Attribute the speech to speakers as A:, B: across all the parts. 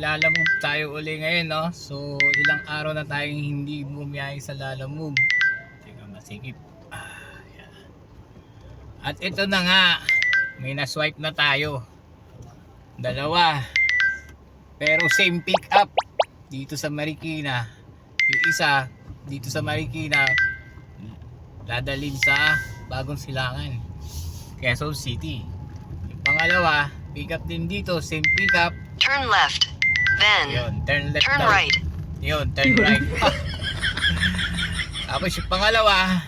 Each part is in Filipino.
A: Maglalamove tayo uli ngayon, no? So, ilang araw na tayong hindi bumiyahe sa Lalamove. Teka, masikip. Yan. At ito na nga, may na-swipe na tayo. Dalawa. Pero same pick up dito sa Marikina. Yung isa, dito sa Marikina, dadalhin sa Bagong Silangan, Quezon City. Yung pangalawa, pick up din dito, same pick up.
B: Turn left. Then,
A: Yun, turn left
B: turn
A: daw.
B: right.
A: Yun, turn right. Tapos yung pangalawa,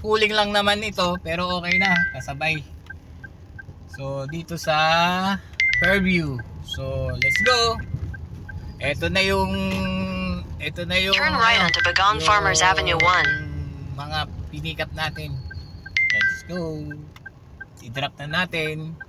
A: pooling lang naman ito, pero okay na, kasabay. So, dito sa Fairview. So, let's go. Ito na yung
B: Turn right onto Bagong Farmers Avenue 1.
A: mga pinikap natin. Let's go. I-drop na natin.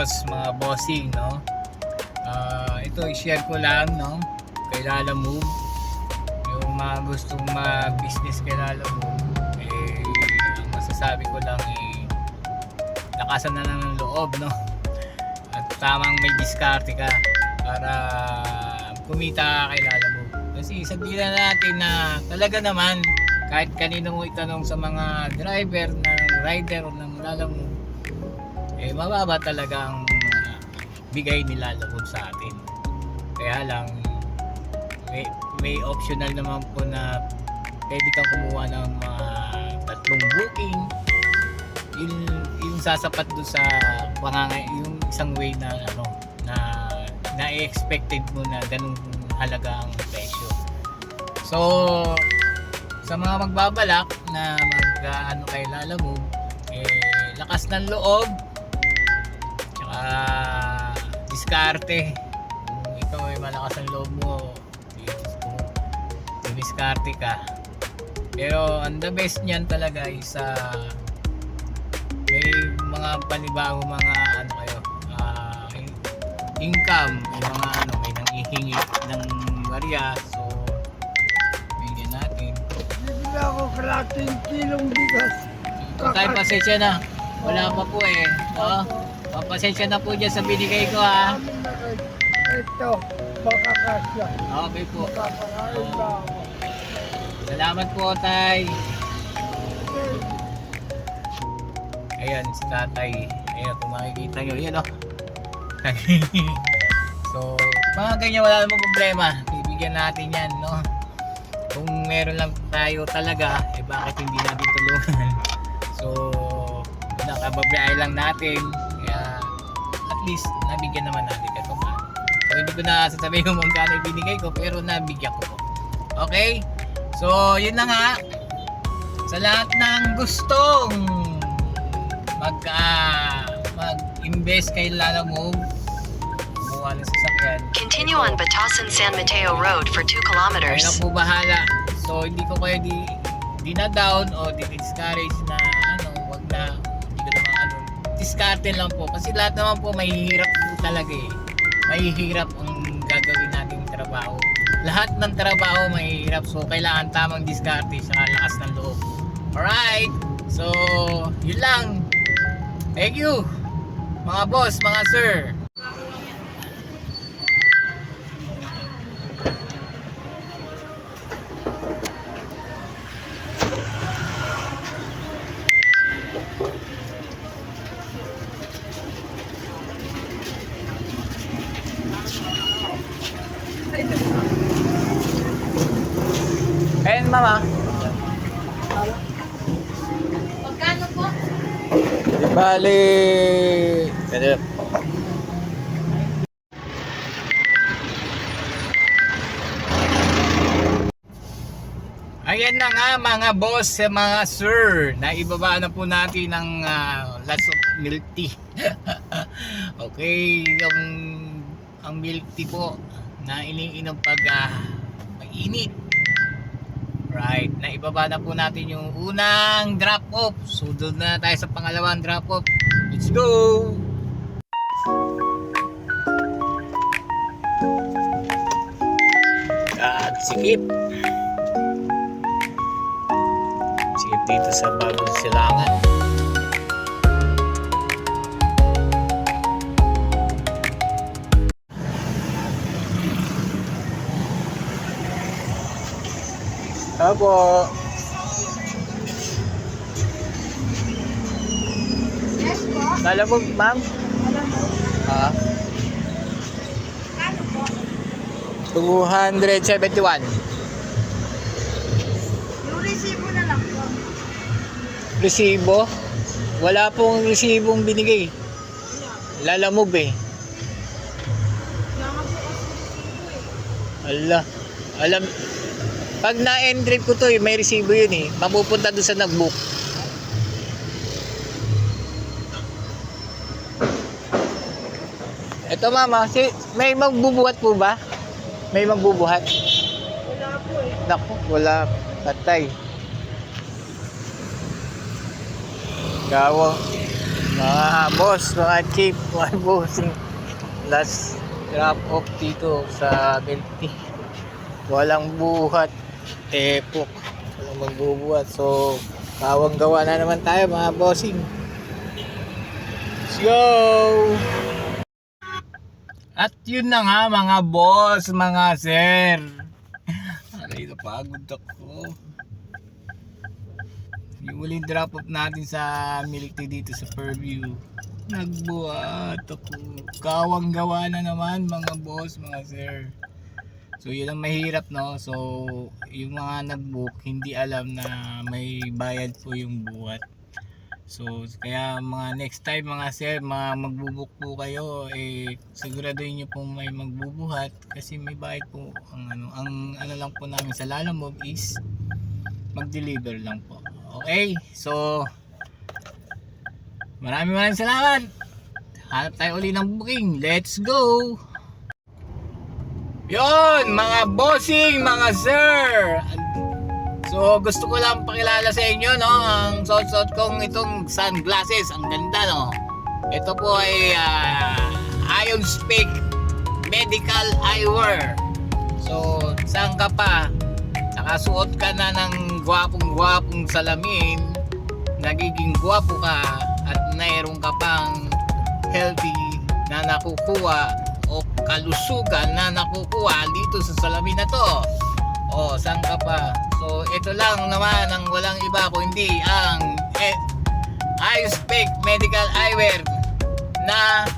A: Mga bossing, no? Ito i-share ko lang, no? Kay Lalamove, yung mga gustong mag-business kay Lalamove, ang masasabi ko lang lakasan na lang ng loob, no? At tamang may diskarte ka para kumita kay Lalamove. Kasi sabihin natin na talaga naman kahit kanino mo itanong sa mga driver ng rider o ng Lalamove, mababa talaga ang bigay nila Lalamove sa atin. Kaya lang may optional naman po na pwede kang kumuha ng mga tatlong booking, yung sasapat doon sa yung isang way na na expected mo na ganung halaga ang presyo. So sa mga magbabalak na kay Lalamove, lakas ng loob, diskarte. Kung ikaw ay malakas ang loob mo, diskarte ka. Pero ang the best niyan talaga is may mga panibago mga income, may mga may nanghihingi ng barya. So bigyan natin.
C: Bibili ako kalating kilong bigas.
A: Tayo pasensya na, wala pa po pasensya na po dyan sa binigay ko, ha.
C: Ito, makakasya.
A: Okay po.
C: Makakakain na ako.
A: Salamat po, tay. Ayan, si tatay. Ayan, kung makikita nyo, yun, So, mga ganyan, wala namang problema. Bibigyan natin yan, no? Kung meron lang tayo talaga, bakit hindi natin tulungan? So, nakababiyahe lang natin. Kaya, at least, nabigyan naman natin kahit pa paano. So, hindi ko na sasabihin kung magkano ibinigay ko, pero nabigyan ko po. Okay? So, yun na nga. Sa lahat ng gustong mag-invest kay Lalamove, kumuha ng sasakyan.
B: Continue on Batasan San Mateo Road for 2
A: Ayun
B: kilometers.
A: na po bahala. So, hindi ko kayo di-na-down o di-discourage na wag na, hindi ko naman diskarte lang po. Kasi lahat naman po mahihirap po talaga Mahihirap ang gagawin nating trabaho. Lahat ng trabaho mahihirap. So, kailangan tamang diskarte sa lakas ng loob. Alright? So, yun lang. Thank you, mga boss, mga sir. Ayan, mama.
D: Magkano po?
A: Bali. Ayan na nga mga boss, mga sir, naibaba na po natin ang lots of milk tea. Okay, yung ang milk tea po na iniinom pag mainit. Right, naibaba na po natin yung unang drop off. So doon na tayo sa pangalawang drop off. Let's go! At sikip dito sa Bagong Silangan. Apo.
D: Yes po.
A: Lalamog, ma'am? Ah.
D: Kano po?
A: 271.
D: Yung resibo na lang po.
A: Resibo? Wala pong resibong binigay. Lalamog eh.
D: Kailangan po kasi resibo eh.
A: Ala. Alam. Pag na-entrip ko to eh, may resibo yun eh. Mapupunta doon sa nag-book. Ito mama, may magbubuhat po ba? May magbubuhat?
D: Wala po eh.
A: Naku, wala. Patay. Gawa. Mga boss, mga chief, mga bossing. Last drop off dito sa milk tea. Walang buhat. Tepok. Walang magbubuhat. So, kawang gawa na naman tayo mga bossing. Let's go! At yun na nga mga boss, mga sir. Aray, napagod ako. Yung huling drop off natin sa milk tea dito sa Fairview. Nagbuhat ako. Kawang gawa na naman mga boss, mga sir. So yun ang mahirap, no? So yung mga nag-book hindi alam na may bayad po yung buhat. So kaya mga next time mga sir, mga magbubook po kayo, eh siguraduhin niyo pong may magbubuhat kasi may bayad po. Ang ano lang po namin sa Lalamove is mag-deliver lang po. Okay? So maraming salamat. Hanap tayo uli ng booking. Let's go! Yon, mga bossing, mga sir. So gusto ko lang pakilala sa inyo, no, ang suot kong itong sunglasses. Ang ganda, no. Ito po ay Ion Speak Medical Eyewear. So saan ka pa nakasuot ka na ng gwapong salamin, nagiging gwapo ka at mayroon ka pang healthy na nakukuha o kalusugan na nakukuha dito sa salamin na to. O, saan ka pa? So, ito lang naman ang walang iba kundi ang iSpec Medical Eyewear na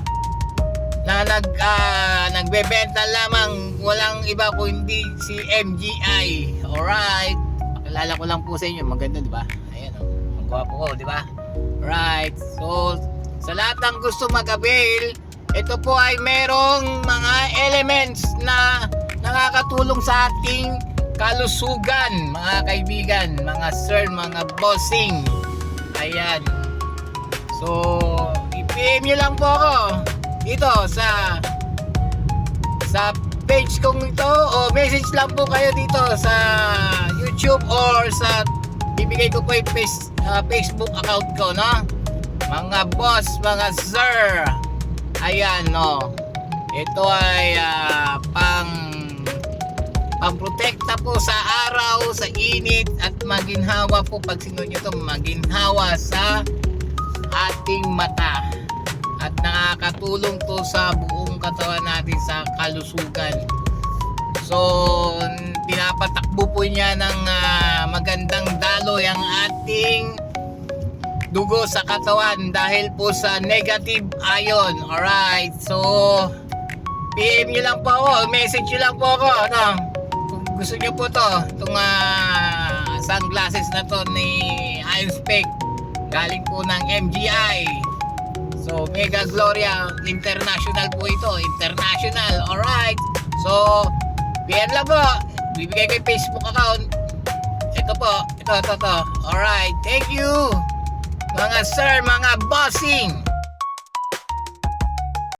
A: nagbebenta lamang, walang iba kundi si MGI. Alright. Pakilala ko lang po sa inyo. Maganda, di ba? Ayan, oh. Ang gwapo ko, di ba? Right. So, sa lahat ng gusto mag-avail, ito po ay merong mga elements na nakakatulong sa ating kalusugan, mga kaibigan, mga sir, mga bossing. Ayan. So, i-PM nyo lang po ako dito sa page kong ito o message lang po kayo dito sa YouTube or sa bibigay ko po yung Facebook account ko, no? Mga boss, mga sir. Ayan, no. Ito ay pang-protekta po sa araw, sa init at maginhawa po. Pag sinuot nyo ito, maginhawa sa ating mata. At nakakatulong to sa buong katawan natin sa kalusugan. So, pinapatakbo po niya ng magandang daloy ang ating dugo sa katawan dahil po sa negative ion. Alright, so PM nyo lang po ako, message nyo lang po ako, ano? Kung gusto nyo po to, itong sunglasses na to ni iSpec, galing po ng MGI. So Mega Gloria International po ito, international. Alright, so PM lang po, bibigay ko yung Facebook account. Ito po, ito. Alright, thank you mga sir, mga bossing.